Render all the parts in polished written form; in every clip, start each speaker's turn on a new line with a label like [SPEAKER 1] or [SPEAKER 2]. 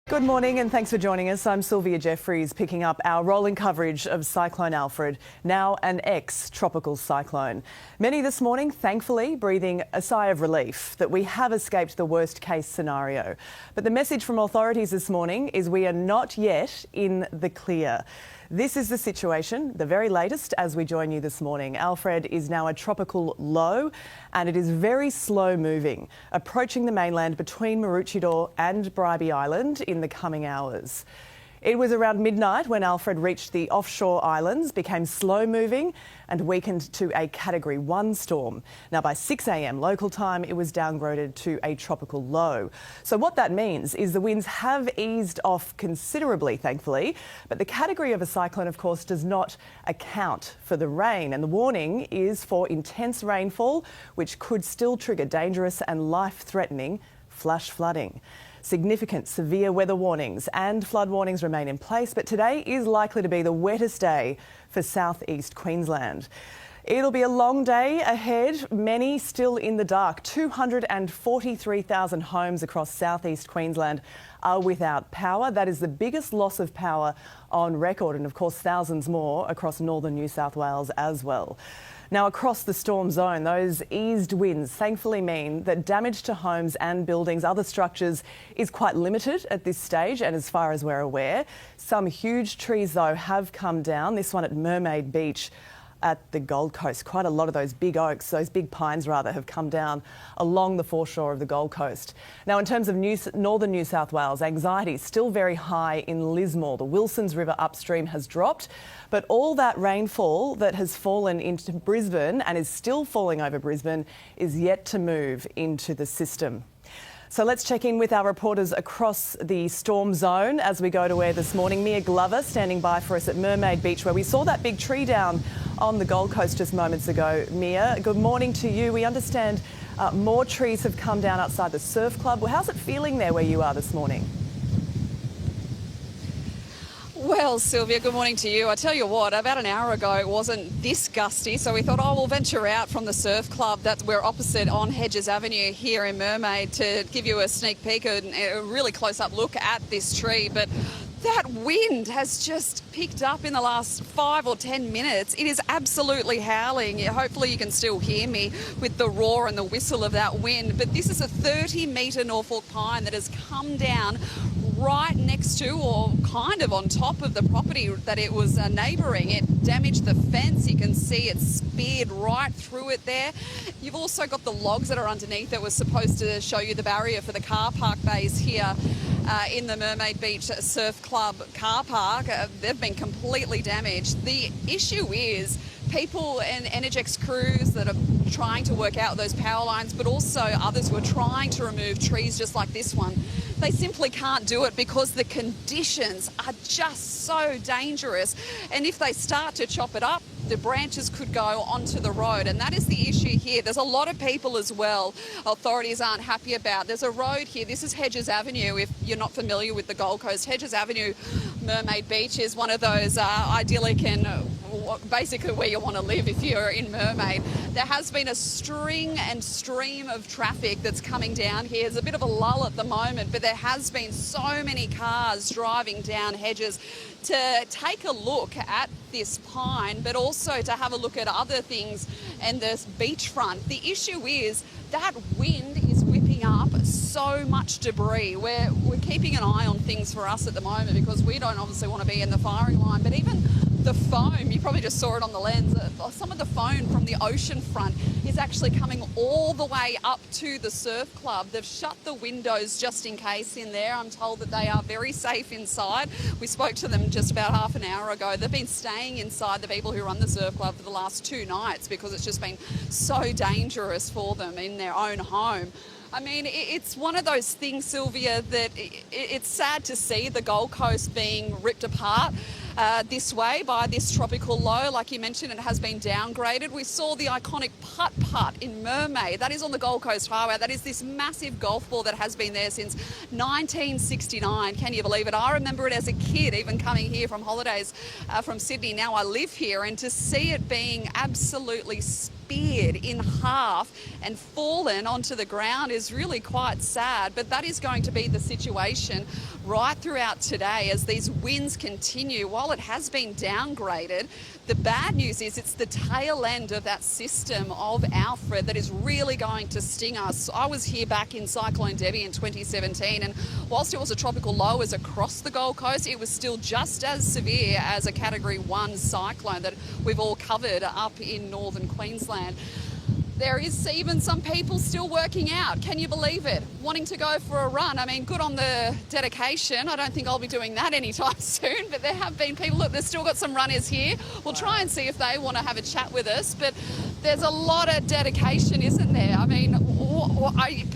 [SPEAKER 1] Good morning and thanks for joining us. I'm Sylvia Jeffries, picking up our rolling coverage of Cyclone Alfred, now an ex-tropical cyclone. Many this morning, thankfully, breathing a sigh of relief that we have escaped the worst case scenario. But the message from authorities this morning is we are not yet in the clear. This is the situation, the very latest, as we join you this morning. Alfred is now a tropical low and it is very slow moving, approaching the mainland between Maroochydore and Bribie Island in the coming hours. It was around midnight when Alfred reached the offshore islands, became slow moving and weakened to a Category 1 storm. Now by 6 a.m. local time, it was downgraded to a tropical low. So what that means is the winds have eased off considerably, thankfully, but the category of a cyclone, of course, does not account for the rain. And the warning is for intense rainfall, which could still trigger dangerous and life-threatening flash flooding. Significant severe weather warnings and flood warnings remain in place, but today is likely to be the wettest day for southeast Queensland. It'll be a long day ahead, many still in the dark. 243,000 homes across southeast Queensland are without power. That is the biggest loss of power on record, and of course thousands more across northern New South Wales as well. Now, across the storm zone, those eased winds thankfully mean that damage to homes and buildings, other structures, is quite limited at this stage and as far as we're aware. Some huge trees, though, have come down. This one at Mermaid Beach at the Gold Coast. Quite a lot of those big oaks, those big pines rather, have come down along the foreshore of the Gold Coast. Now, in terms of northern New South Wales, anxiety is still very high in Lismore. The Wilsons River upstream has dropped, but all that rainfall that has fallen into Brisbane and is still falling over Brisbane is yet to move into the system. So let's check in with our reporters across the storm zone as we go to air this morning. Mia Glover standing by for us at Mermaid Beach, where we saw that big tree down on the Gold Coast just moments ago. Mia, good morning to you. We understand more trees have come down outside the surf club. Well, how's it feeling there where you are this morning?
[SPEAKER 2] Well, Sylvia, good morning to you. I tell you what, about an hour ago it wasn't this gusty, so we thought, we'll venture out from the surf club. We're opposite on Hedges Avenue here in Mermaid to give you a sneak peek and a really close-up look at this tree. But that wind has just picked up in the last 5 or 10 minutes. It is absolutely howling. Hopefully you can still hear me with the roar and the whistle of that wind. But this is a 30-metre Norfolk pine that has come down right next to, or kind of on top of, the property that it was neighbouring. It damaged the fence. You can see it speared right through it there. You've also got the logs that are underneath that was supposed to show you the barrier for the car park bays here in the Mermaid Beach Surf Club car park. They've been completely damaged. The issue is people and Energex crews that are trying to work out those power lines, but also others who are trying to remove trees just like this one. They simply can't do it because the conditions are just so dangerous. And if they start to chop it up, the branches could go onto the road. And that is the issue here. There's a lot of people as well authorities aren't happy about. There's a road here. This is Hedges Avenue. If you're not familiar with the Gold Coast, Hedges Avenue, Mermaid Beach is one of those idyllic and basically where you want to live if you're in Mermaid. There has been a string and stream of traffic that's coming down here. There's a bit of a lull at the moment, but there has been so many cars driving down Hedges to take a look at this pine, but also to have a look at other things and this beachfront. The issue is that wind is whipping up so much debris. We're keeping an eye on things for us at the moment because we don't obviously want to be in the firing line, but even the foam, you probably just saw it on the lens, some of the foam from the ocean front is actually coming all the way up to the surf club. They've shut the windows just in case in there. I'm told that they are very safe inside. We spoke to them just about half an hour ago. They've been staying inside, the people who run the surf club, for the last 2 nights because it's just been so dangerous for them in their own home. I mean, it's one of those things, Sylvia, that it's sad to see the Gold Coast being ripped apart this way by this tropical low. Like you mentioned, it has been downgraded. We saw the iconic putt-putt in Mermaid. That is on the Gold Coast Highway. That is this massive golf ball that has been there since 1969. Can you believe it? I remember it as a kid, even coming here from holidays from Sydney. Now I live here, and to see it being absolutely speared in half and fallen onto the ground is really quite sad. But that is going to be the situation right throughout today as these winds continue. While it has been downgraded, the bad news is it's the tail end of that system of Alfred that is really going to sting us. I was here back in Cyclone Debbie in 2017, and whilst it was a tropical low as across the Gold Coast, it was still just as severe as a Category 1 cyclone that we've all covered up in northern Queensland. There is even some people still working out. Can you believe it? Wanting to go for a run. I mean, good on the dedication. I don't think I'll be doing that anytime soon, but there have been people. Look, there's still got some runners here. We'll try and see if they want to have a chat with us, but there's a lot of dedication, isn't there? I mean,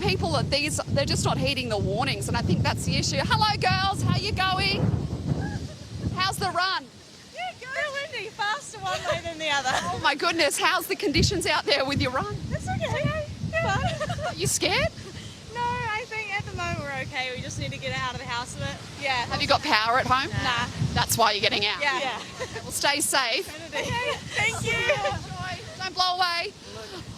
[SPEAKER 2] people are they're just not heeding the warnings, and I think that's the issue. Hello, girls. How you going? How's the run?
[SPEAKER 3] They're windy, faster one way than the other.
[SPEAKER 2] Oh my goodness, how's the conditions out there with your run?
[SPEAKER 3] It's okay. Yeah.
[SPEAKER 2] Are you scared?
[SPEAKER 3] No, I think at the moment we're okay. We just need to get out of the house a bit. Yeah.
[SPEAKER 2] Have you got power at home?
[SPEAKER 3] Nah.
[SPEAKER 2] That's why you're getting out.
[SPEAKER 3] Yeah.
[SPEAKER 2] Well, stay safe.
[SPEAKER 3] Okay. Thank you.
[SPEAKER 2] Don't blow away.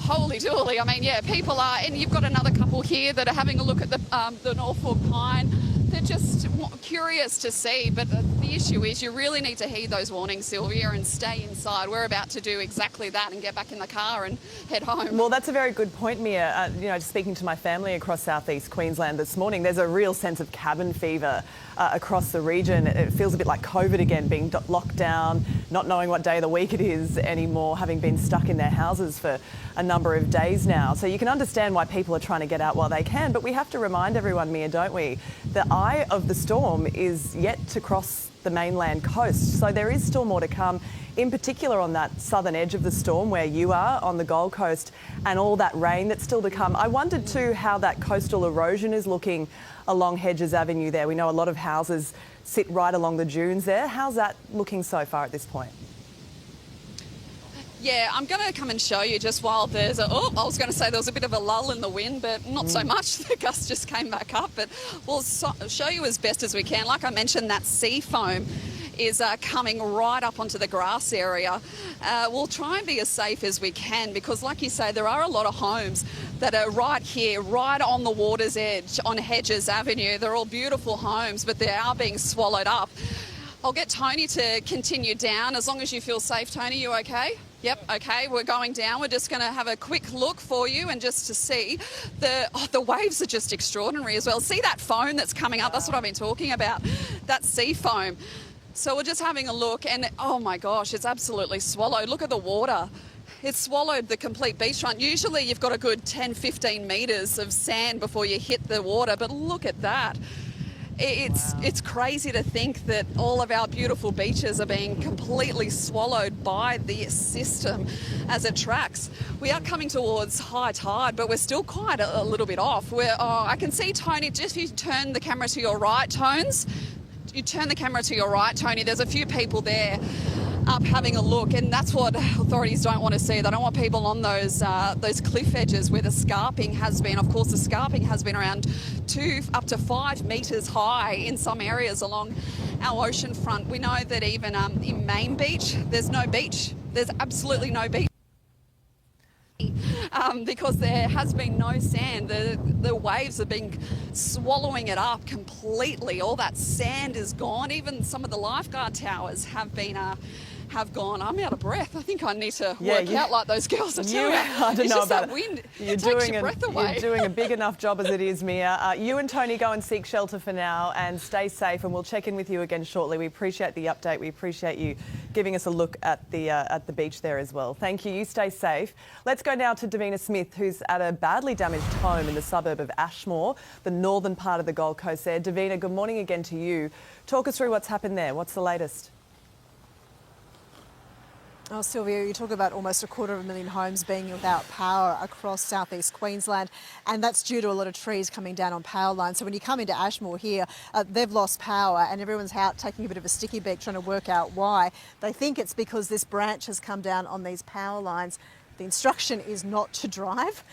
[SPEAKER 2] Holy dooly. I mean, yeah, people are, and you've got another couple here that are having a look at the Norfolk pine. They're just curious to see, but the issue is you really need to heed those warnings, Sylvia, and stay inside. We're about to do exactly that and get back in the car and head home.
[SPEAKER 1] Well, that's a very good point, Mia. Just speaking to my family across southeast Queensland this morning, there's a real sense of cabin fever across the region. It feels a bit like COVID again, being locked down, not knowing what day of the week it is anymore, having been stuck in their houses for a number of days now. So you can understand why people are trying to get out while they can, but we have to remind everyone, Mia, don't we? The eye of the storm is yet to cross the mainland coast. So there is still more to come, in particular on that southern edge of the storm where you are on the Gold Coast, and all that rain that's still to come. I wondered too how that coastal erosion is looking along Hedges Avenue there. We know a lot of houses sit right along the dunes there. How's that looking so far at this point?
[SPEAKER 2] Yeah, I'm going to come and show you just while there's I was going to say there was a bit of a lull in the wind, but not so much. The gust just came back up, but we'll show you as best as we can. Like I mentioned, that sea foam is coming right up onto the grass area. We'll try and be as safe as we can because, like you say, there are a lot of homes that are right here, right on the water's edge on Hedges Avenue. They're all beautiful homes, but they are being swallowed up. I'll get Tony to continue down as long as you feel safe. Tony, you okay? Yep, okay, we're going down. We're just going to have a quick look for you and just to see. The waves are just extraordinary as well. See that foam that's coming up? That's what I've been talking about, that sea foam. So we're just having a look and, oh my gosh, it's absolutely swallowed. Look at the water. It's swallowed the complete beachfront. Usually you've got a good 10, 15 metres of sand before you hit the water, but look at that. It's crazy to think that all of our beautiful beaches are being completely swallowed by the system as it tracks. We are coming towards high tide, but we're still quite a little bit off. I can see, Tony, just if you turn the camera to your right, Tones. You turn the camera to your right, Tony, there's a few people there up having a look, and that's what authorities don't want to see. They don't want people on those cliff edges where the scarping has been. Of course, the scarping has been around 2 up to 5 metres high in some areas along our ocean front. We know that even in Main Beach, there's no beach. There's absolutely no beach. Because there has been no sand. The waves have been swallowing it up completely. All that sand is gone. Even some of the lifeguard towers have gone. I'm out of breath. I think I need to work out like those girls are doing.
[SPEAKER 1] I don't know about
[SPEAKER 2] wind.
[SPEAKER 1] You're
[SPEAKER 2] takes your breath away.
[SPEAKER 1] You're doing a big enough job as it is, Mia. You and Tony go and seek shelter for now and stay safe, and we'll check in with you again shortly. We appreciate the update. We appreciate you giving us a look at the beach there as well. Thank you. You stay safe. Let's go now to Davina Smith, who's at a badly damaged home in the suburb of Ashmore, the northern part of the Gold Coast there. Davina, good morning again to you. Talk us through what's happened there. What's the latest?
[SPEAKER 4] Oh, Sylvia, you talk about almost 250,000 homes being without power across southeast Queensland, and that's due to a lot of trees coming down on power lines. So when you come into Ashmore here, they've lost power and everyone's out taking a bit of a sticky beak trying to work out why. They think it's because this branch has come down on these power lines. The instruction is not to drive.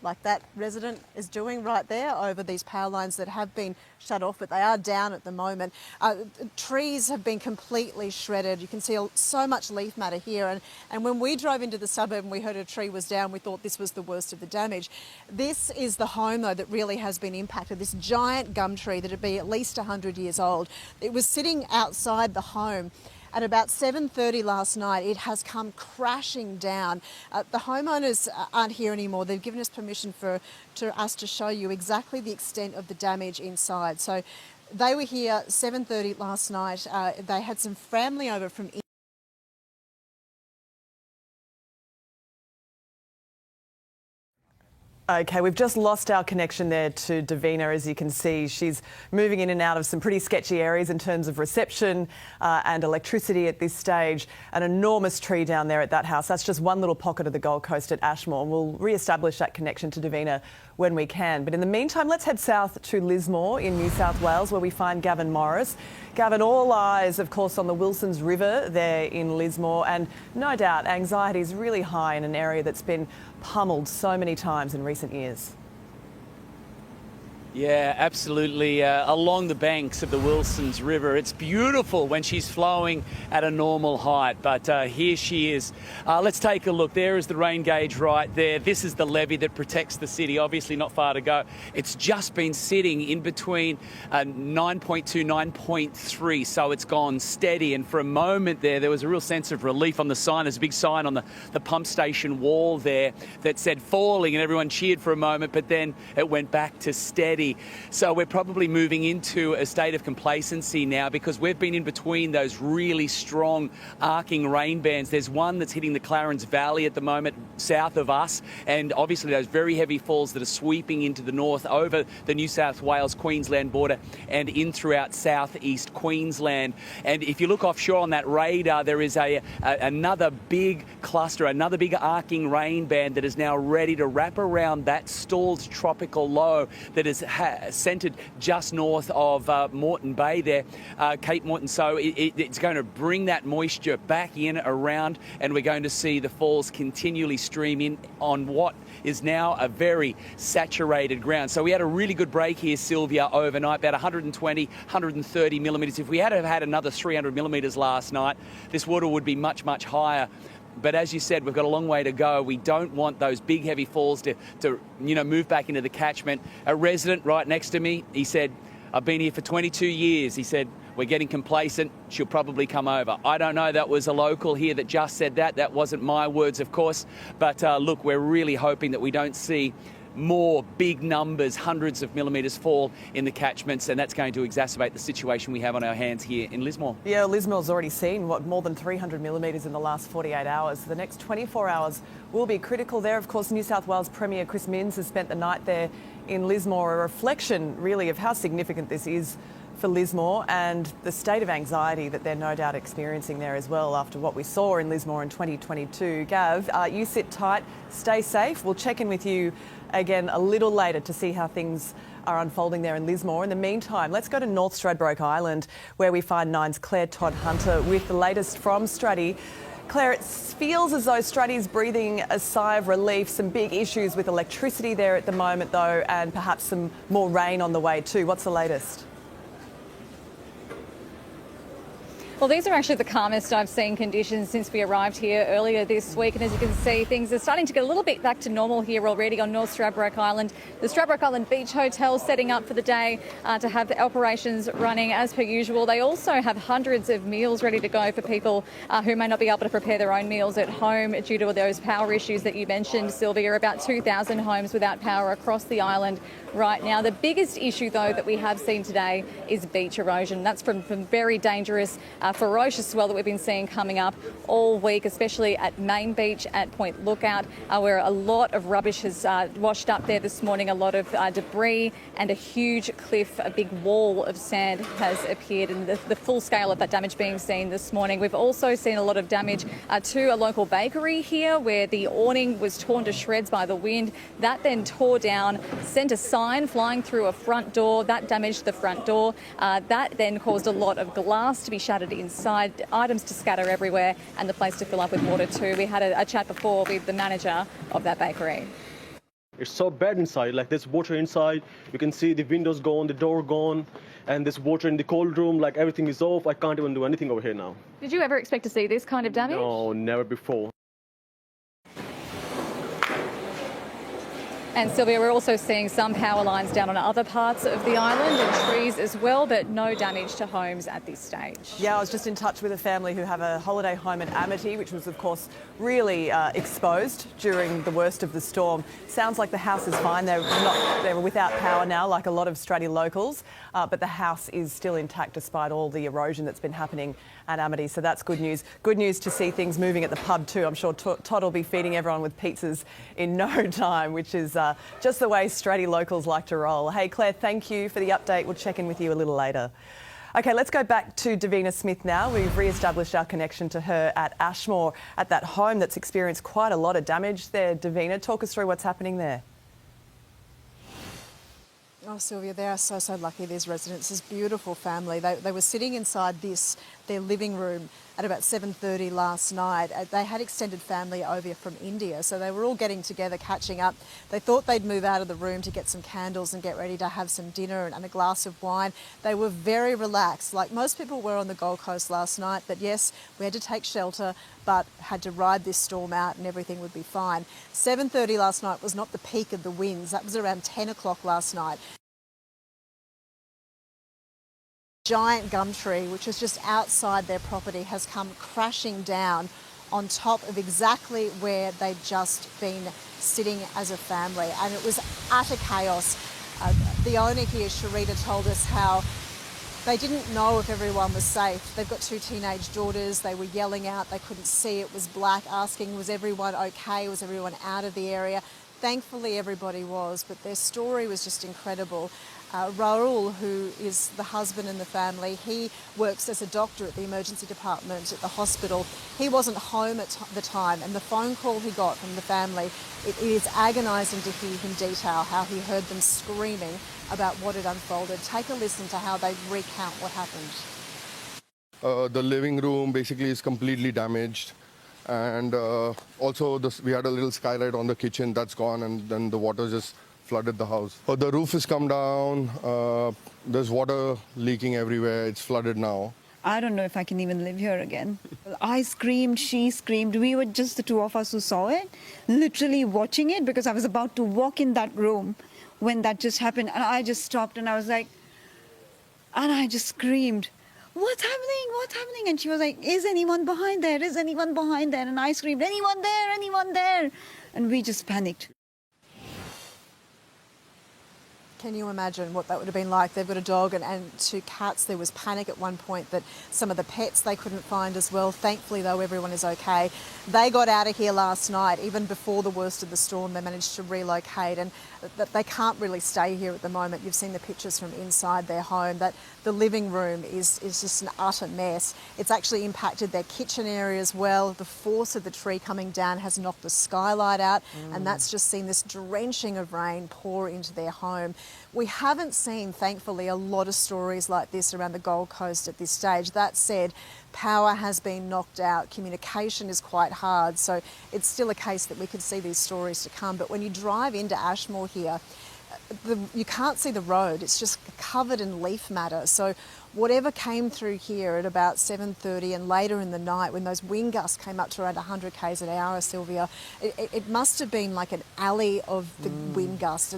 [SPEAKER 4] like that resident is doing right there over these power lines that have been shut off, but they are down at the moment. Trees have been completely shredded. You can see so much leaf matter here. And when we drove into the suburb and we heard a tree was down, we thought this was the worst of the damage. This is the home, though, that really has been impacted. This giant gum tree that would be at least 100 years old. It was sitting outside the home. At about 7:30 last night, it has come crashing down. The homeowners aren't here anymore. They've given us permission for us to show you exactly the extent of the damage inside. So they were here 7:30 last night. They had some family over from
[SPEAKER 1] Okay, we've just lost our connection there to Davina. As you can see, she's moving in and out of some pretty sketchy areas in terms of reception and electricity at this stage. An enormous tree down there at that house. That's just one little pocket of the Gold Coast at Ashmore. We'll re-establish that connection to Davina when we can. But in the meantime, let's head south to Lismore in New South Wales, where we find Gavin Morris. Gavin, all eyes, of course, on the Wilsons River there in Lismore, and no doubt anxiety is really high in an area that's been pummeled so many times in recent years.
[SPEAKER 5] Yeah, absolutely. Along the banks of the Wilsons River, it's beautiful when she's flowing at a normal height, but here she is. Let's take a look. There is the rain gauge right there. This is the levee that protects the city. Obviously not far to go. It's just been sitting in between 9.2, 9.3, so it's gone steady. And for a moment there was a real sense of relief on the sign. There's a big sign on the pump station wall there that said falling, and everyone cheered for a moment, but then it went back to steady. So we're probably moving into a state of complacency now, because we've been in between those really strong arcing rain bands. There's one that's hitting the Clarence Valley at the moment south of us, and obviously those very heavy falls that are sweeping into the north over the New South Wales-Queensland border and in throughout southeast Queensland. And if you look offshore on that radar, there is another big cluster, another big arcing rain band that is now ready to wrap around that stalled tropical low that is centred just north of Moreton Bay there, Cape Moreton. So it's going to bring that moisture back in around, and we're going to see the falls continually stream in on what is now a very saturated ground. So we had a really good break here, Sylvia, overnight, about 120, 130 millimetres. If we had had another 300 millimetres last night, this water would be much, much higher. But as you said, we've got a long way to go. We don't want those big, heavy falls to move back into the catchment. A resident right next to me, he said, I've been here for 22 years. He said, we're getting complacent. She'll probably come over. I don't know. That was a local here that just said that. That wasn't my words, of course. But look, we're really hoping that we don't see more big numbers, hundreds of millimetres fall in the catchments, and that's going to exacerbate the situation we have on our hands here in Lismore.
[SPEAKER 1] Yeah, Lismore's already seen, more than 300 millimetres in the last 48 hours. The next 24 hours will be critical there. Of course, New South Wales Premier Chris Minns has spent the night there in Lismore, a reflection really of how significant this is for Lismore and the state of anxiety that they're no doubt experiencing there as well after what we saw in Lismore in 2022. Gav, you sit tight, stay safe. We'll check in with you again a little later to see how things are unfolding there in Lismore. In the meantime, let's go to North Stradbroke Island, where we find Nine's Claire Todd-Hunter with the latest from Straddy. Claire, it feels as though Straddy's breathing a sigh of relief. Some big issues with electricity there at the moment, though, and perhaps some more rain on the way too. What's the latest?
[SPEAKER 6] Well, these are actually the calmest I've seen conditions since we arrived here earlier this week. And as you can see, things are starting to get a little bit back to normal here already on North Stradbroke Island. The Stradbroke Island Beach Hotel setting up for the day to have the operations running as per usual. They also have hundreds of meals ready to go for people who may not be able to prepare their own meals at home due to those power issues that you mentioned, Sylvia. About 2,000 homes without power across the island right now. The biggest issue, though, that we have seen today is beach erosion. That's from very dangerous ferocious swell that we've been seeing coming up all week, especially at Main Beach at Point Lookout, where a lot of rubbish has washed up there this morning, a lot of debris, and a huge cliff, a big wall of sand has appeared, and the full scale of that damage being seen this morning. We've also seen a lot of damage to a local bakery here, where the awning was torn to shreds by the wind. That then tore down, sent a sign flying through a front door. That damaged the front door. That then caused a lot of glass to be shattered inside, items to scatter everywhere, and the place to fill up with water too. We had a chat before with the manager of that bakery.
[SPEAKER 7] It's so bad inside, like there's water inside, you can see the windows gone, the door gone, and there's water in the cold room, like everything is off. I can't even do anything over here now.
[SPEAKER 6] Did you ever expect to see this kind of damage?
[SPEAKER 7] No, never before.
[SPEAKER 6] And Sylvia, we're also seeing some power lines down on other parts of the island and trees as well, but no damage to homes at this stage.
[SPEAKER 1] Yeah, I was just in touch with a family who have a holiday home at Amity, which was, of course, really exposed during the worst of the storm. Sounds like the house is fine. They were without power now, like a lot of Australian locals, but the house is still intact despite all the erosion that's been happening at Amity. So that's good news. Good news to see things moving at the pub too. I'm sure Todd will be feeding everyone with pizzas in no time, which is just the way Stratty locals like to roll. Hey, Claire, thank you for the update. We'll check in with you a little later. OK, let's go back to Davina Smith now. We've re-established our connection to her at Ashmore, at that home that's experienced quite a lot of damage there. Davina, talk us through what's happening there.
[SPEAKER 4] Oh, Sylvia, they are so lucky, these residents. This beautiful family. They were sitting inside their living room at about 7:30 last night. They had extended family over from India, so they were all getting together, catching up. They thought they'd move out of the room to get some candles and get ready to have some dinner and a glass of wine. They were very relaxed, like most people were on the Gold Coast last night, but yes, we had to take shelter, but had to ride this storm out and everything would be fine. 7:30 last night was not the peak of the winds. That was around 10 o'clock last night. Giant gum tree, which was just outside their property, has come crashing down on top of exactly where they'd just been sitting as a family, and it was utter chaos. The owner here, Sharita, told us how they didn't know if everyone was safe. They've got 2 teenage daughters. They were yelling out. They couldn't see. It was black, asking, was everyone okay? Was everyone out of the area? Thankfully, everybody was, but their story was just incredible. Raul, who is the husband in the family, he works as a doctor at the emergency department at the hospital. He wasn't home at the time, and the phone call he got from the family, it is agonising to hear him detail how he heard them screaming about what had unfolded. Take a listen to how they recount what happened.
[SPEAKER 8] The living room basically is completely damaged, and also we had a little skylight on the kitchen that's gone, and then the water just flooded the house. The roof has come down, there's water leaking everywhere, it's flooded now.
[SPEAKER 9] I don't know if I can even live here again. I screamed, she screamed. We were just the two of us who saw it, literally watching it, because I was about to walk in that room when that just happened, and I just stopped and I was like, and I just screamed, what's happening, what's happening? And she was like, is anyone behind there, is anyone behind there? And I screamed, anyone there, anyone there? And we just panicked.
[SPEAKER 4] Can you imagine what that would have been like? They've got a dog and 2 cats. There was panic at one point that some of the pets they couldn't find as well. Thankfully, though, everyone is okay. They got out of here last night. Even before the worst of the storm, they managed to relocate, and they can't really stay here at the moment. You've seen the pictures from inside their home. That the living room is just an utter mess. It's actually impacted their kitchen area as well. The force of the tree coming down has knocked the skylight out, and that's just seen this drenching of rain pour into their home. We haven't seen, thankfully, a lot of stories like this around the Gold Coast at this stage. That said, power has been knocked out. Communication is quite hard, so it's still a case that we could see these stories to come. But when you drive into Ashmore here, you can't see the road. It's just covered in leaf matter. So whatever came through here at about 7:30 and later in the night, when those wind gusts came up to around 100 k's an hour, Sylvia, it must have been like an alley of the wind gusts,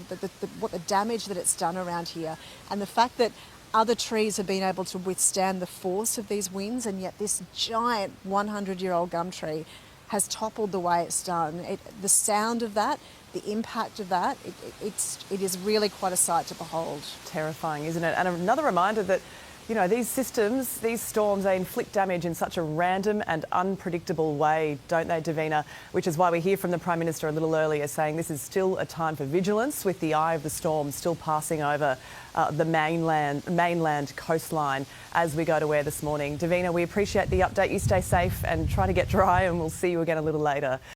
[SPEAKER 4] what the damage that it's done around here. And the fact that other trees have been able to withstand the force of these winds, and yet this giant 100-year-old gum tree has toppled the way it's done. The sound of that, the impact of that, it is really quite a sight to behold.
[SPEAKER 1] Terrifying, isn't it? And another reminder that, you know, these systems, these storms, they inflict damage in such a random and unpredictable way, don't they, Davina? Which is why we hear from the Prime Minister a little earlier saying this is still a time for vigilance, with the eye of the storm still passing over the mainland coastline as we go to air this morning. Davina, we appreciate the update. You stay safe and try to get dry, and we'll see you again a little later.